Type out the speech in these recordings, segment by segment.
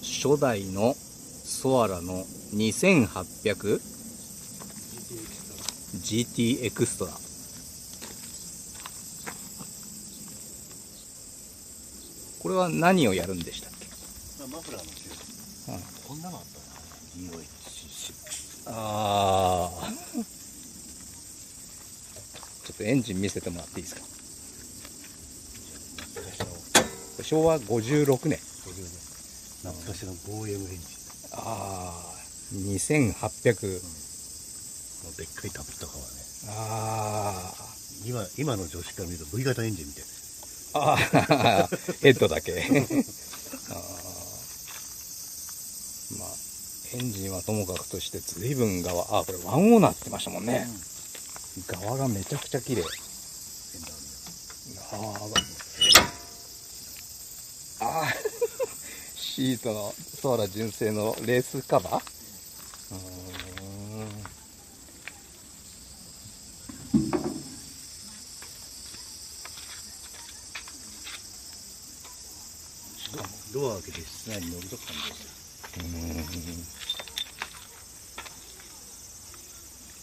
初代のソアラの 2800GT エクストラ。これは何をやるんでしたっけ？マフラーの修理。こんなのあったな。DOHC。ああ。ちょっとエンジン見せてもらっていいですか？昭和56年。懐かしの 5M エンジン。ああ、2800。もうでっかいタップとかはね。ああ。今の女子から見ると V 型エンジンみたいな。ああ、ヘッドだけ。あ、まあ、エンジンはともかくとして随分側、これワンオーナーって言ってましたもんね。側がめちゃくちゃ綺麗。シートのソアラ純正のレースカバー。ドア開けて室内に乗ると感じですよ。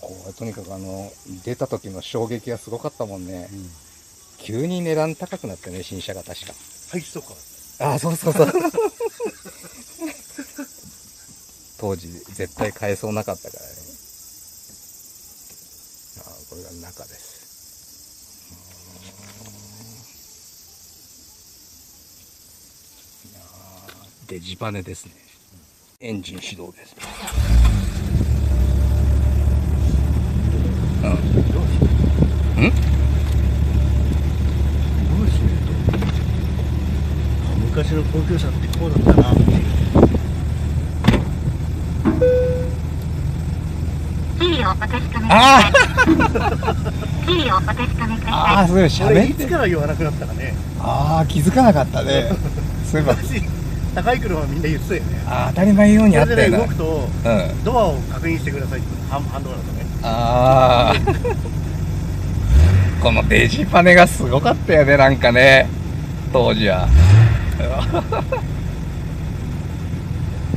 これとにかく出た時の衝撃がすごかったもんね。急に値段高くなってね、新車が確か。ハイストか。ああ、そうそうそう。当時絶対買えそうなかったからね。これが中です。デジパネですね。エンジン始動です。昔の高級車ってこうだったなっていう。ああ、そういえば喋って。いつから言わなくなったかね。ああ、気づかなかったね。そういえば高い車はみんな言ってたよね。当たり前ようにあったよな。動くと、ドアを確認してくださいって、ハンドルだとね。ああ。このデジパネがすごかったよね、なんかね、当時は。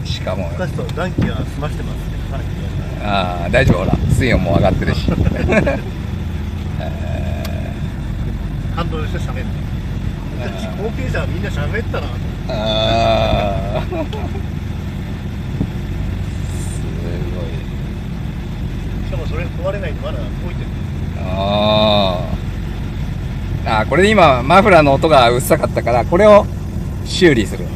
しかも昔と暖気は済ましてますって書かなきゃいけない。ああ、大丈夫、ほら水温も上がってるし。ハンドルして喋る。昔後継者はみんな喋ったな。ああ。すごい。しかもそれ壊れないでまだ動いてる。これで今マフラーの音がうっさかったから、これを修理する。思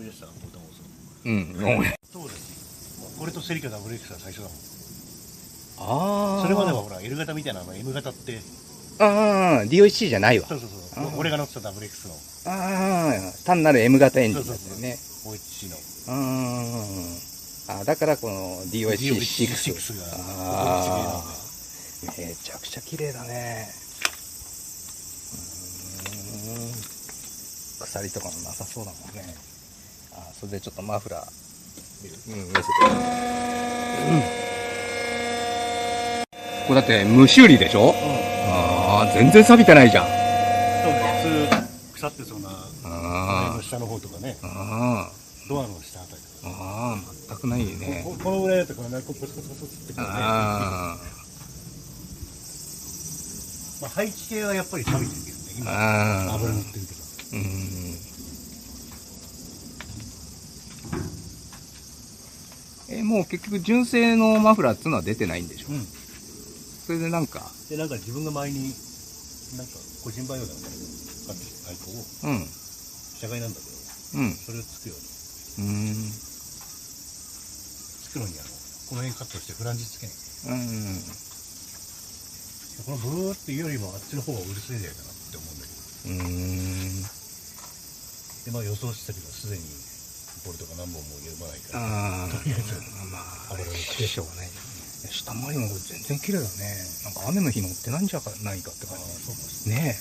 い出したボタンを押す。そうです。これとセリカダブル X が最初だもん。それまではほら L 型みたいなM 型って。DOHC じゃないわ。そう。俺が乗ってたダブル X の。単なる M 型エンジンだったよね。OHC の。だからこの DOHC6 が。めちゃくちゃ綺麗だね。鎖とかもなさそうだもんね。それでちょっとマフラー見せて。これだって無修理でしょ？全然錆びてないじゃん。そうね、普通腐ってそうな下の方とかね。ドアの下あたりとか。全くないね。このぐらいだとこうポツポツポツってくるね。排気系はやっぱり錆びてるけどね。今油塗ってるけど。もう結局純正のマフラーっていうのは出てないんでしょ。それでなんか自分が前に個人バイオだみたいなアイコンを社外なんだけど、それをつくようにつくのにこの辺カットしてフランジつけない。このブーっていうよりもあっちの方がうるせえんじゃないかなって思うんだけど。で予想してたけどすでにボルトが何本も読まないから、とりあえず油をつけしょうがない。下回りも全然綺麗だね。なんか雨の日乗ってないんじゃないかって感じね。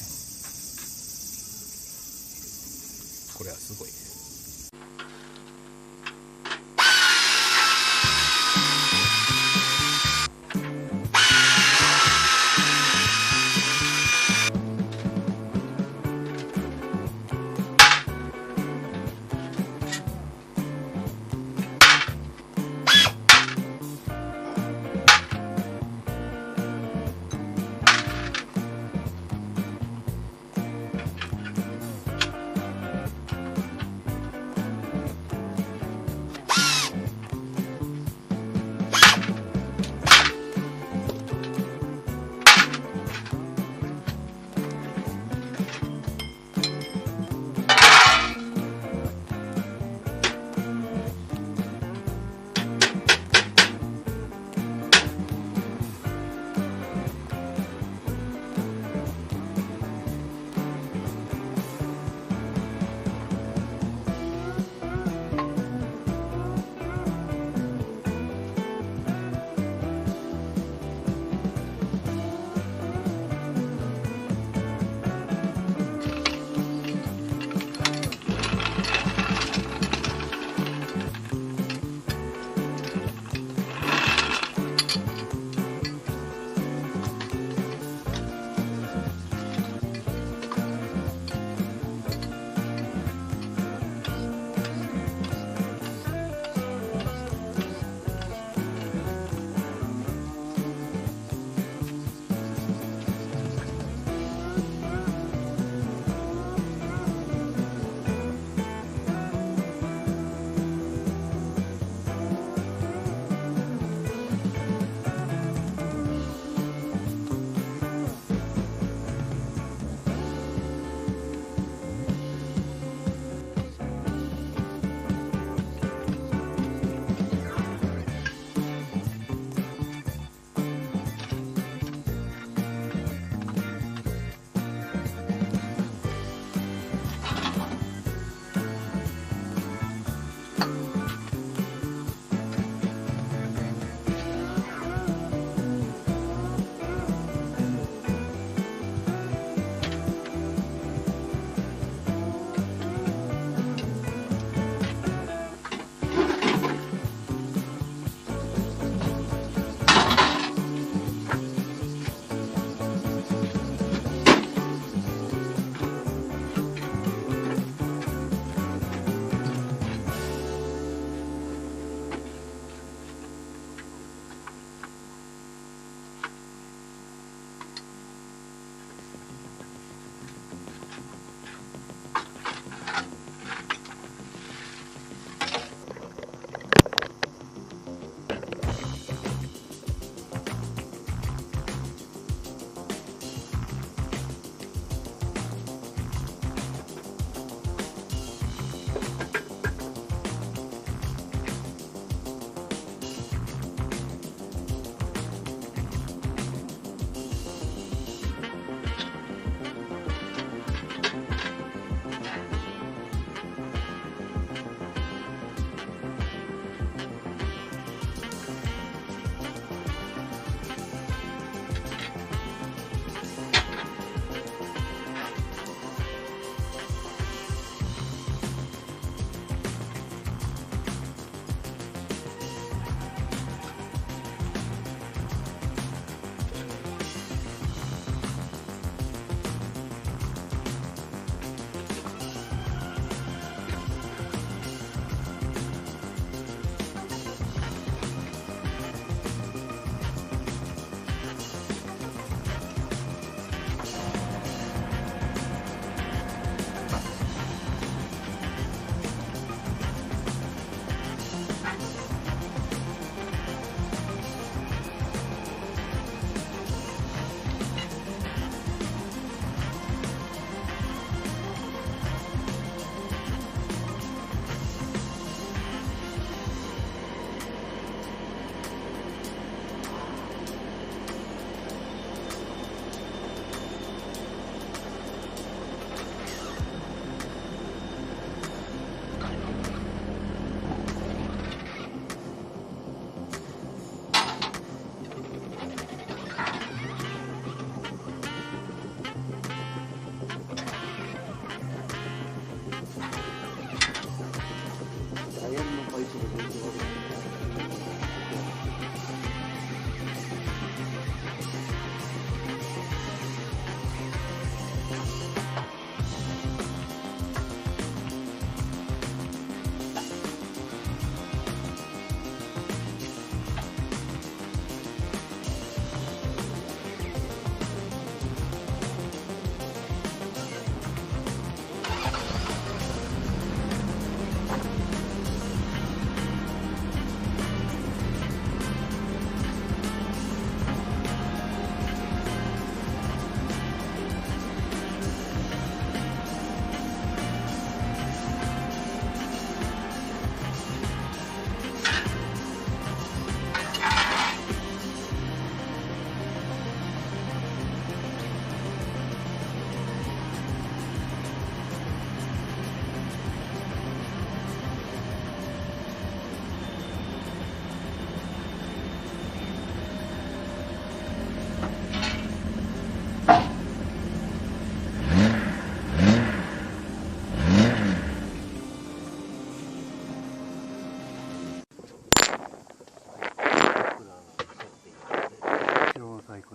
これはすごいです。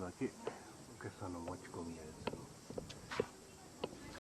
だけお客さんの持ち込みやつ